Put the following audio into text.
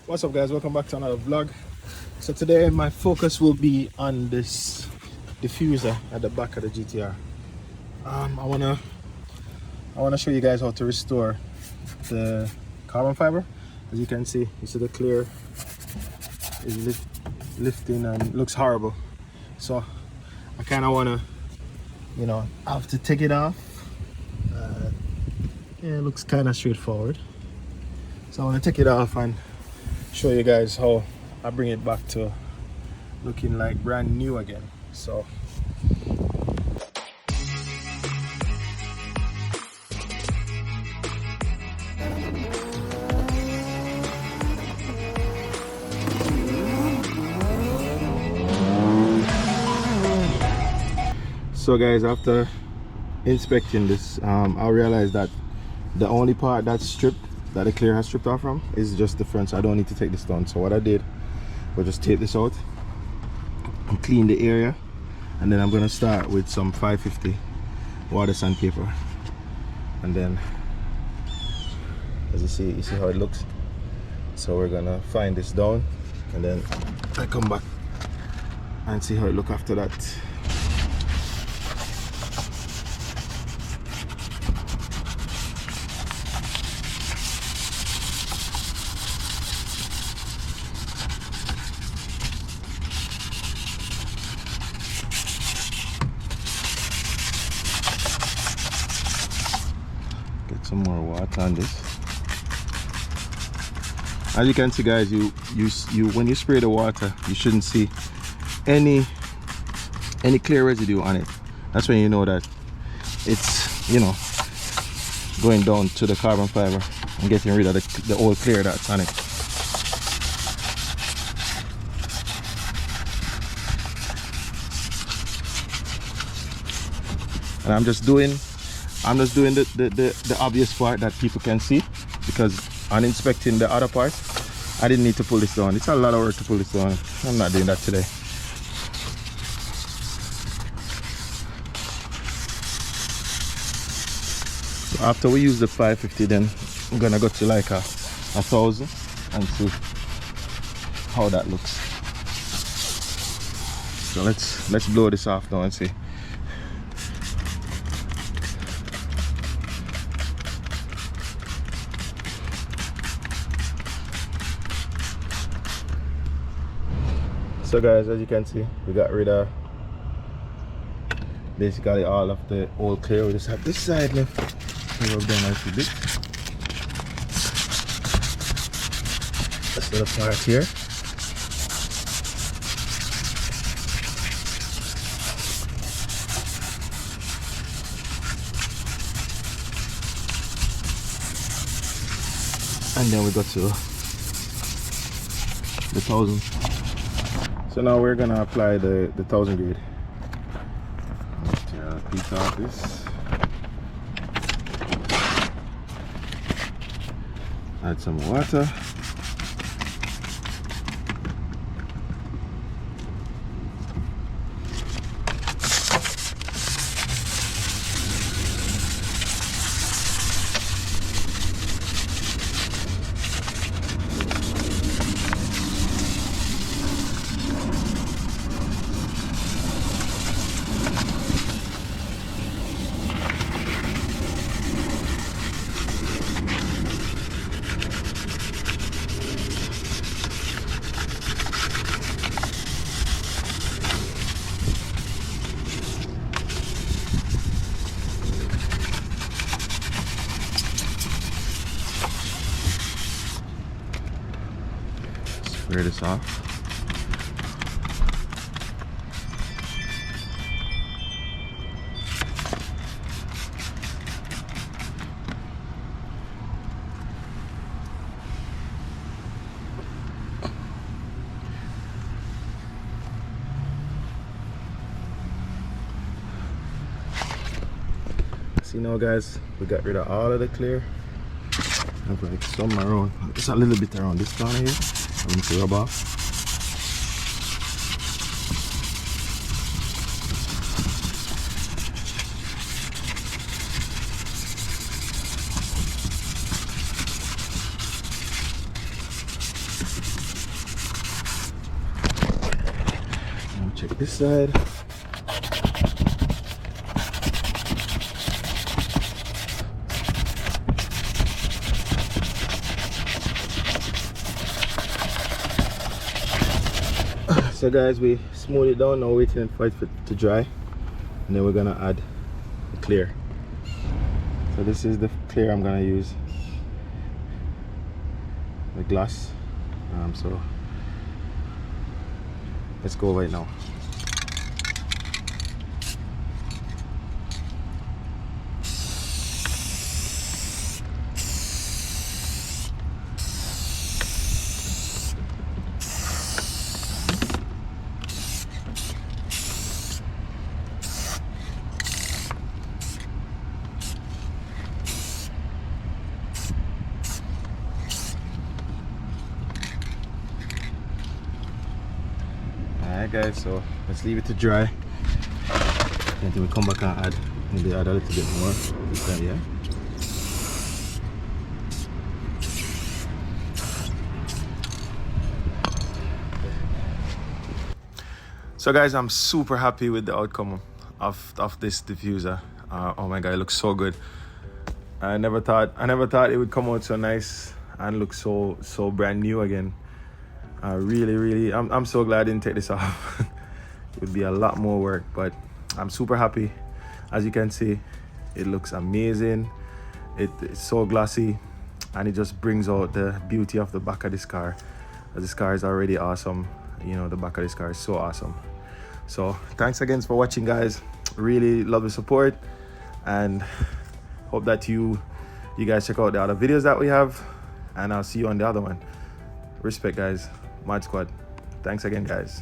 What's up, guys? Welcome back to another vlog. So today my focus will be on this diffuser at the back of the GTR. I wanna show you guys how to restore the carbon fiber. As you can see, the clear is lifting and looks horrible. So I kind of wanna, have to take it off. Yeah, it looks kind of straightforward. So I want to take it off and show you guys how I bring it back to looking like brand new again. So guys, after inspecting this, I realized that the only part that's stripped, that the clear has stripped off from, is just the front, so I don't need to take this down. So what I did was just take this out and clean the area, and then I'm gonna start with some 550 water sandpaper, and then as you see how it looks. So we're gonna find this down, and then I come back and see how it look after that. Some more water on this. As you can see, guys, you when you spray the water, you shouldn't see any clear residue on it. That's when you know that it's going down to the carbon fiber and getting rid of the old clear that's on it. And I'm just doing the obvious part that people can see, because on inspecting the other part, I didn't need to pull this down. It's a lot of work to pull this down. I'm not doing that today. So after we use the 550, then I'm gonna go to like a 1,000 and see how that looks. So let's blow this off now and see. So guys, as you can see, we got rid of basically all of the old clear. We just have this side left. Rub down a little bit. This little part here. And then we go to the 1,000. So now we're gonna apply the 1,000 grade. Tear a piece off this. Add some water. Spray this off. See now, guys, we got rid of all of the clear. I have like some around, just a little bit around this corner here. I need to rub off. check this side. So guys, we smooth it down now, waiting for it to dry, and then we're gonna add the clear. So this is the clear I'm gonna use, the glass. So let's go right now. Alright guys, so let's leave it to dry. And then we come back and add, maybe add a little bit more this time, yeah. So guys, I'm super happy with the outcome of this diffuser. Oh my god, it looks so good. I never thought it would come out so nice and look so brand new again. Really, I'm so glad I didn't take this off. It would be a lot more work, but I'm super happy. As you can see, it looks amazing. It's so glossy, and it just brings out the beauty of the back of this car. This car is already awesome. You know, the back of this car is so awesome. So thanks again for watching, guys. Really love the support, and hope that you guys check out the other videos that we have, and I'll see you on the other one. Respect, guys. Mod Squad. Thanks again, guys.